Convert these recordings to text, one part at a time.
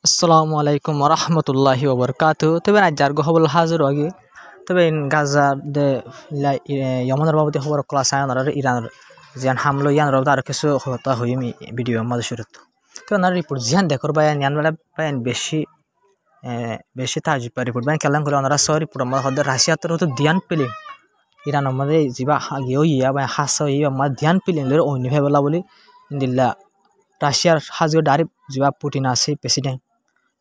আসসালামু আলাইকুম ওরহমতুল্লাহি ওবরকাতু তবে আজ যার গহবল হাজির আগে তবে গাজা দে ইয়মনের বাবদে খবর ক্লাস আয়নার ইরানের জিয়ান হামলো ইয়ান রব আর কিছু হতা হইমি ভিডিও মাঝে শুরু তো ওনার রিপোর্ট জিয়ান দেখর বায়ান ইয়ান বেলা বায়ান বেশি বেশি তাজিব রিপোর্ট বায়ান কেলাম করে ওনারা সহ রিপোর্ট আমার হতে রাশিয়া তো হতো ধ্যান পেলে ইরান আমাদের যা আগেও ইয়া বা হাসা ইয়া আমার ধ্যান পেলে অন্য ভাইবলা বলি ইন্দিল্লা রাশিয়ার হাজিও ডাইরেক্ট যা পুটিন আছে প্রেসিডেন্ট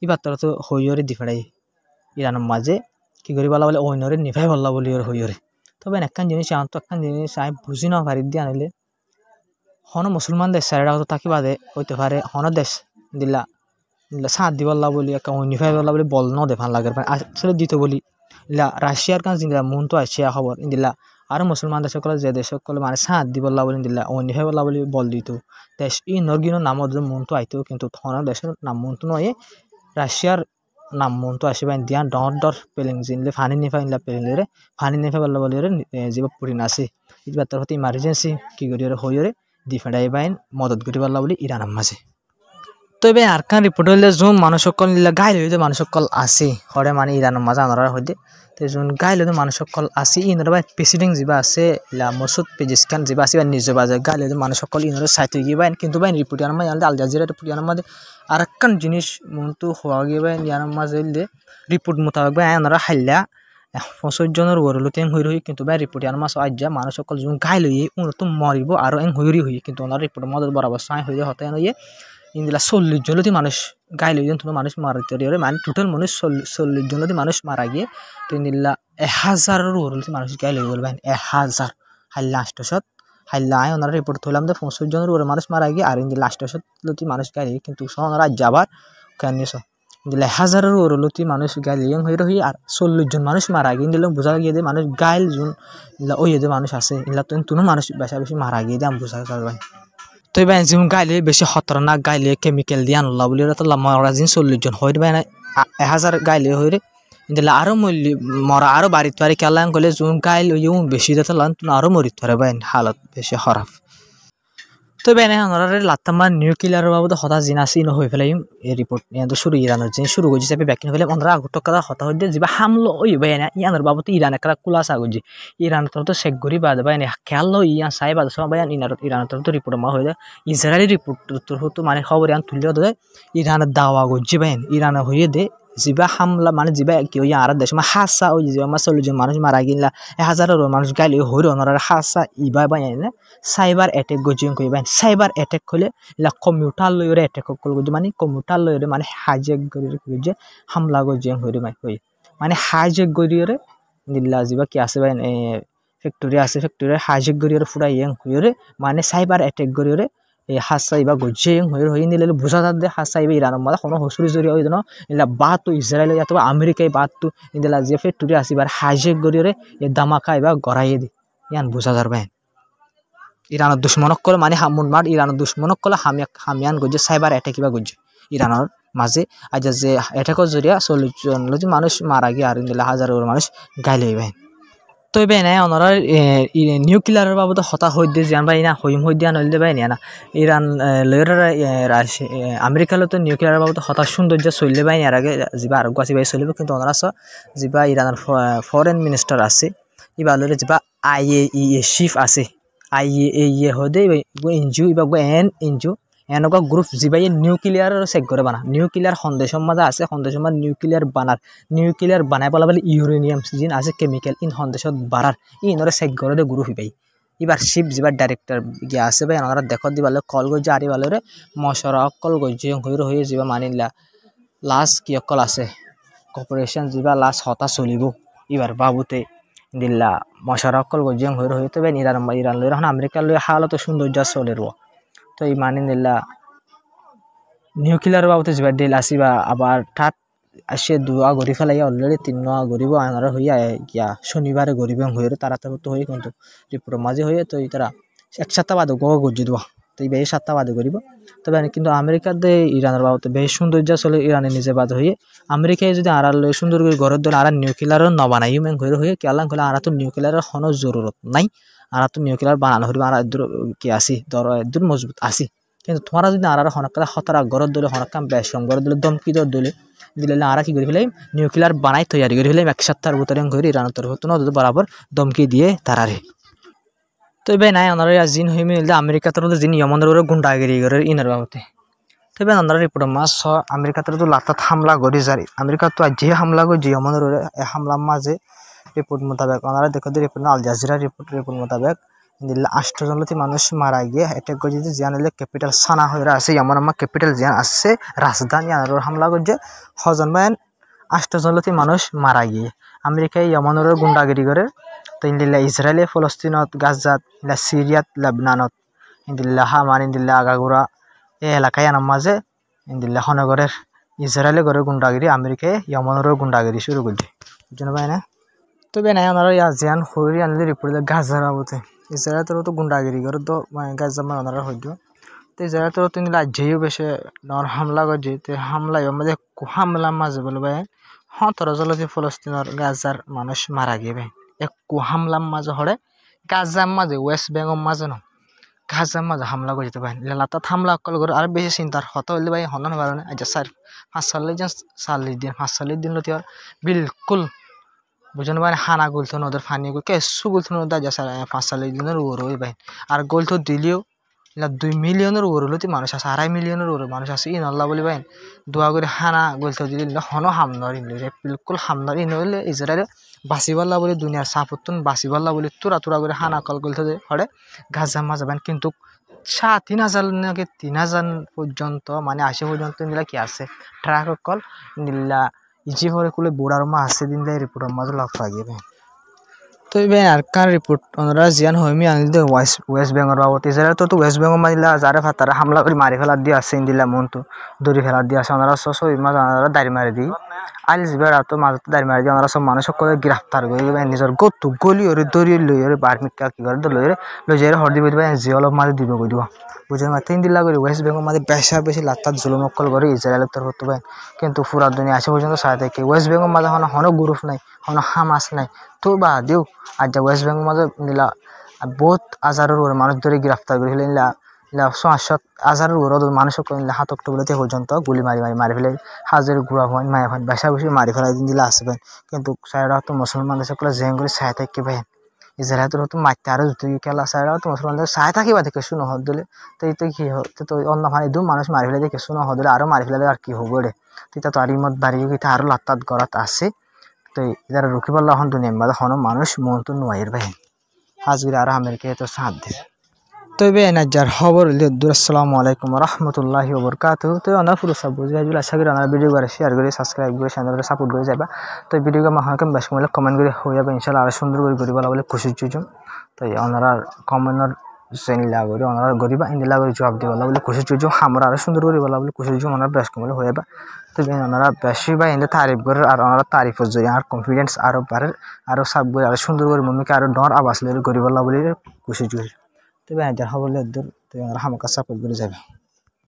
এবার তোরা তো হইয়রে দি ফেড়াই ইরানের মাঝে কি করি বলা বলে অন্যরে নিভাই বললা বলি ওর হইয়রে তবে একখান জিনিস তো একখান জিনিস আমি বুঝি না পারি দিয়ে আনিলে হন মুসলমান দেশ সারা তো তাকি বাদে হইতে পারে হন দেশ দিলা সাঁত দি বললা বলি একটা নিভাই বললা বলি বল ন দেখান লাগে আসলে দিত বলি ইলা রাশিয়ার কাজ দিলা মন তো আসিয়া খবর দিলা আর মুসলমান দেশ সকলে যে দেশ সকলে মানে সাঁত দি বললা বলি দিলা নিভাই বললা বলি বল দিত দেশ ই নরগিনো নাম মন তো আইতো কিন্তু হন দেশের নাম মন তো নয় রাশিয়ার নাম মন তো আসবে দিয়া ডর পেলিং জিনলে ফানি নিফা ইনলা পেলিংলে ফানি নিফা বললা বলি জীব পুরিন আছে ইবার তোর হতে ইমার্জেন্সি কি করি হইরে দি ফেড়াই বাইন মদত করি বললা বলি ইরানের মাঝে তো এবার আর কান রিপোর্ট হইলে যোন মানুষ সকল গাইল হইতে মানুষ সকল আছে হরে মানে ইরানের মাঝে আনার হইতে তো যোন গাইল হইতে মানুষ সকল আছে ইনর বা প্রেসিডেন্ট যা আছে ইলা মসুদ পেজিস্কান যা আছে বা নিজ বাজে গাইল হইতে মানুষ সকল ইনর সাইট হয়ে গিয়ে বাইন কিন্তু বাইন রিপোর্ট ইয়ার মাঝে আল জাজিরা রিপোর্ট ইয়ার মাঝে আর একখান জিনিস মনটো হওয়া গিয়ে বাইন ইয়ার মাঝে রিপোর্ট মোতাবেক বাই আনারা হাইলা 65 জনের ওরলতে হই রই কিন্তু বাই রিপোর্ট ইয়ার মাঝে আজ যা মানুষ সকল যোন গাইল হইয়ে উন তো মরিব আর হইরি হই কিন্তু ওনার রিপোর্টের মধ্যে বরাবর সাই হইয়ে হতে হইয়ে ইন্দিলা 40 জনতি মানুষ গাইল হইয়ে তুমি মানুষ মারতে মানে টোটাল মানুষ 40 জনতি মানুষ মারা গিয়ে তো ইন্দিলা 1000 ওরলতে মানুষ গাইল হয়ে বলবেন 1000 হাই লাস্টত হাইলা আয় ওনারা রিপোর্ট থইলাম যে 65 জনের ওরে মানুষ মারা গিয়ে আর ইন্দি লাস্টত লতি মানুষ গাইল কিন্তু ওনারা যাবার কেন নিছ ইন্দিলা 1000 ওরলতি মানুষ গাইল হয়ে রই আর 40 জন মানুষ মারা গিয়ে ইন্দিলা বোঝা গিয়ে যে মানুষ গাইল জন ইলা ওই যে মানুষ আছে ইলা তুমি মানুষ বেশি মারা গিয়ে দাম বোঝা যাবে তো এবার যেমন গাইলে বেশি খতরনাক গাইলে কেমিক্যাল দিয়ে আনলা বলি তো মরা দিন 40 জন হয়ে না 1000 গাইলে হয়ে দিলে আরো মরা আরো বাড়িতে পারে কেলাম করলে যোন গাইল বেশি দিতে আরো মরিত পারে বাইন হালত বেশি খারাপ তো বেনে আমরা লাত্তামার নিউক্লিয়ার বাবদ হতা জিনাসি ন হয়ে ফেলাই এই রিপোর্ট ইয়াদের শুরু ইরানের যে শুরু করছে চাপে ব্যাকিং ফেলে আমরা আগত কথা হতা হইতে যে হামলো ওই বাইনা ইয়ানের বাবদ ইরান একটা কুলাস আগুজি ইরান তো শেখ গরি বাদ বাইনে খেয়াল ইয়া সাই বাদ সব বাইন ইরান তো রিপোর্ট মা হয়ে যায় ইসরায়েলি রিপোর্ট তোর হতো মানে খবর ইয়ান তুলে দেয় ইরানের দাওয়া গজি বাইন ইরান হয়ে দে যা হামলা মানে যা কি ওই আর দেশ মানে হাসা ওই যে আমার 40 জন মানুষ মারা গিলা 1000 মানুষ গাইলে হইর ওনারা হাসা ইবা বাইনে সাইবার অ্যাটাক গজিং কইবেন সাইবার অ্যাটাক হলে লা কম্পিউটার লইরে অ্যাটাক করল মানে কম্পিউটার লইরে মানে হাইজ্যাক করিরে যে হামলা গজিং হইরে মানে হাইজ্যাক করিরে দিল্লা জিবা কি আছে বাইন ফ্যাক্টরি আছে ফ্যাক্টরি হাইজ্যাক করিরে ফুড়াই হইরে মানে সাইবার অ্যাটাক করিরে এই হাসা ইবা গজিং হই নিলে বোঝা দে হাসা ইবা ইরানের মাঝে কোনো হসুরি জরি হই না ইলা বাত তো ইসরায়েল অথবা আমেরিকায় বাত তো ইন্দিলা যে ফ্যাক্টরি আছে এবার হাইজ্যাক করিরে এ দামাকা ইবা গড়াইয়ে দি ইয়ান বোঝা যাবে ইরানের দুশ্মনক কলে মানে হামুন মার ইরানের দুশ্মনক কলে হামিয়ান গজে সাইবার অ্যাটাক ইবা গজে ইরানের মাঝে আজ যে অ্যাটাকের জরিয়া 40 জন মানুষ মারা গিয়ে আর ইন্দিলা 1000 মানুষ গাইলে হইবেন তো এবার না ওনারা নিউক্লিয়ারের বাবদ হতা হই দিয়ে জান ভাই না হইম হই দিয়া নইলে ভাই না ইরান লয়রা আমেরিকা তো নিউক্লিয়ারের বাবদ হতা সৌন্দর্য চললে ভাই এর আগে যা আরোগ্য আছে ভাই চলিব কিন্তু ওনারা যা ইরানের ফরেন মিনিস্টার আছে ইবা লরে যা IAEA চিফ আছে IAEA হদে এনজিও ইবা এনজিও এনেকুৱা গ্রুপ যা নিউক্লিয়ার চেক করে বানা নিউক্লিয়ার সন্দেশৰ মাঝে আছে সন্দেশৰ মাঝে নিউক্লিয়ার বানাই পেলা বলে ইউরেনিয়াম জিন আছে কেমিক্যাল ইন সন্দেশত বাড়ার ইনরে চেক করে দে গ্রুপ পাই এবার শিপ যা ডাইরেক্টর গিয়া আছে ভাই ওনারা দেখত দিবালে কল গজে আরি বালরে মশরা কল গজে হয়ে যা মানিলা লাস্ট কি অকল আছে কর্পোরেশন যা লাস্ট হতা চলিব এবার বাবুতে দিল্লা মশরা কল গজে হয়ে তবে ইরান লই এখন আমেরিকা লই হালত সৌন্দর্য চলে তো এই মানে নিলা নিউক্লিয়ার বাবদ যা ডিল আসিবা আবার ঠাট আসে 2 গড়ি ফেলাই অলরেডি 3 গড়িব আনারা হইয়া গিয়া শনিবারে গড়িব হয়ে তারা তো হয়ে কিন্তু রিপোর্ট মাঝে হয়ে তো তারা 1 সপ্তাহ বাদে গজি দেওয়া তো এই 2 সপ্তাহ বাদে গড়িব তবে কিন্তু আমেরিকার দে ইরানের বাবদ বেশ সৌন্দর্য চলে ইরানের নিজে বাদ হয়ে আমেরিকায় যদি আর সুন্দর করে ঘরের দল আর নিউক্লিয়ারও ন বানাই ঘরে হয়ে কেলাম হলে আর তো নিউক্লিয়ারের কোনো জরুরত নাই আর তো নিউক্লিয়ার বানানো হইব আর কি আসি ধর মজবুত আসি কিন্তু তোমারা যদি আর হনকা খতরা গরত দিলে হনকাম বেশম গরত দিলে দমকি দিলে দিলে আর কি করে ফেলাইম নিউক্লিয়ার বানাই তৈরি করে ফেলাইম 1 সপ্তাহের ভিতরে করে ইরানের তরফ তো বরাবর দমকি দিয়ে তারারে তবে নাই ওনারা জিন হইমি আমেরিকা তরফ জিন ইয়মনের গুন্ডাগিরি করে ইনার বাবতে তবে ওনারা রিপোর্ট মাস আমেরিকা তরফ লাতাত হামলা করে যারি আমেরিকা তো যে হামলা করে যে ইয়মনের হামলা মাঝে রিপোর্ট মোতাবেক ওনারা দেখো রিপোর্ট আল জাজিরা রিপোর্ট মোতাবেক 8 জন মানুষ মারা গিয়ে অ্যাটাক করে যে জিয়ান ক্যাপিটাল সানা হয়ে আছে এমন আমার ক্যাপিটাল জিয়ান আসছে রাজধানী আর হামলা করছে হজন বায়ন 8 জন মানুষ মারা গিয়ে আমেরিকায় ইয়মনের গুন্ডাগিরি করে তো ইন্দিল্লা ইসরায়েলে ফলস্তিনত গাজাত ইলা সিরিয়াত লেবনানত ইন্দিল্লা হামান ইন্দিল্লা আগাগোড়া এই এলাকায় আনার মাঝে ইন্দিল্লা হনগরের ইসরায়েলে গড়ে গুন্ডাগিরি আমেরিকায় ইয়মনের গুন্ডাগিরি শুরু করছে বুঝতে পাই না তবে নাই ওনারা জিয়ান হরি আনলে রিপোর্ট গাজার বাবতে ইসরায়েল তো গুন্ডাগিরি করে তো গাজা মানে ওনারা হইতো তো ইসরায়েল তো তিনি যেও বেশি নর হামলা করছে তো হামলা মাঝে হামলা মাঝে বলে ভাই হ্যাঁ তোরা জলদি ফলস্তিনের গাজার মানুষ মারা গিয়ে ভাই এক হামলার মাঝে হরে গাজার মাঝে ওয়েস্ট বেঙ্গল মাঝে ন গাজার মাঝে হামলা করে যেতে ভাই লাতাত হামলা অকল করে আর বেশি চিন্তার হত হইলে ভাই হন পারে না আচ্ছা স্যার 5-40 দিন লতি আর বিলকুল বুঝেন ভাই হানা গুলতো ওদের ফানি কেসু গুলতো ওদের যা স্যার 5-40 দিনের ওর হই ভাই আর গোলতো দিলেও 2 মিলিয়নের ওর হলো মানুষ আছে 2.5 মিলিয়নের ওর মানুষ আছে ইন আল্লাহ বলি ভাই দোয়া করে হানা গোলতো দিলে হন হামনার ইন বিলকুল হামনার ইন হইলে ইসরায়েল বাসিবাল্লা বলে দুনিয়ার সাপত্তন বাসিবাল্লা বলে তোরা করে হানা কল গোলতো হরে গাজা মাজা ভাই কিন্তু 3,000 নাকি 3,000 পর্যন্ত মানে 80 পর্যন্ত নিলা কি আছে ট্রাক কল নিলা ইজি হরে কুলে বোড়ার মা আছে দিন দেয় রিপোর্টের মাঝে লাভ পাগিয়ে ভাই তো ভাই আর কার রিপোর্ট ওনারা জিয়ান হইমি আনলে ওয়েস্ট বেঙ্গল বাবদ ইসরায়েল তো ওয়েস্ট বেঙ্গল মাঝিলা যারে ফাতারা হামলা করে মারি ফেলার দিয়ে আছে ইন্দিলা মন তো দড়ি ফেলার দিয়ে আছে ওনারা সব মাঝে ওনারা দাড়ি মারি দিই আইলিস বেড়া তো মাঝে দাড়ি মারি দিয়ে ওনারা সব মানুষ সকলে গ্রেফতার করে নিজের গতু গলি ওরে দড়ি লই ওরে বার্মিকা কি করে লই যাই হর দিবে ভাই জিয়ল মাঝে দিব কই দিব বুঝে মা 3 দিন লাগে ওয়েস্ট বেঙ্গল মাঝে বেশি লাতাত জুলুম অকল করে ইসরায়েলের তরফ তো ভাই কিন্তু পুরা দুনিয়া আছে পর্যন্ত সাথে থেকে ওয়েস্ট বেঙ্গল মাঝে হন গ্রুপ নাই হন হামাস নাই তো বা দিও আজ ওয়েস্ট বেঙ্গল মাঝে নিলা বহুত হাজারের ওর মানুষ ধরে গ্রেফতার করে ফেলে নিলা 500,000 ওর মানুষ হাতক টুবলেতে পর্যন্ত গুলি মারি ফেলে হাজার গুড়া হয় মায়া ভাই বেশি মারি ফেলাই দিন দিলে আসবেন কিন্তু সাইডা তো মুসলমানদের সকলে জেং করে সাই থাকি ভাই ইসরায়েল তো মারতে আরো যদি খেলা সাইডা তো মুসলমানদের সাই থাকিবা দেখে শুনো হদ দিলে তো এই তো কি তো অন্য ভাই দু মানুষ মারি ফেলে দেখে শুনো হদ দিলে আরো মারি ফেলে আর কি হবো রে তিতা তো আরি মত দাঁড়িয়ে গিয়ে আরো লাত্তাত গড়াত আছে তো এরা রুখি পাল্লা হন দুনিয়া বাদে হন মানুষ মন তো নোয়াইয়ের ভাই হাজগিরি আর আমেরিকায় তো সাথ দিস তবে নাজার খবর আসসালামু আলাইকুম রহমতুল্লাহি ওবরকাতুহু তো অনা পুরো সব বুঝে আসলে আশা করি আপনারা ভিডিও করে শেয়ার করে সাবস্ক্রাইব করে চ্যানেলকে সাপোর্ট করে যাবা তো ভিডিওকে মাহকে বেশ কমলে কমেন্ট করে হয়ে যাবে ইনশাআল্লাহ আর সুন্দর করে গরিব বলে খুশি চুজুম তো ওনারা কমেন্টর সেনিলা করে ওনারা গরিবা ইন্দিলা করে জবাব দিবা বলে খুশি চুজুম আমরা আর সুন্দর করে বলা বলে খুশি চুজুম ওনারা বেশ কমলে হয়ে যাবে তো ওনারা বেশি বা ইন্দে তারিফ করে আর ওনারা তারিফের জন্য আর কনফিডেন্স আরো বাড়ে আরো সাব করে আর সুন্দর করে মমিকে আরো ডর আবাস লে গরিব বলা বলে খুশি চুজুম তবে যার খবর দূর তো হামাকা সাপোর্ট করে যাবে।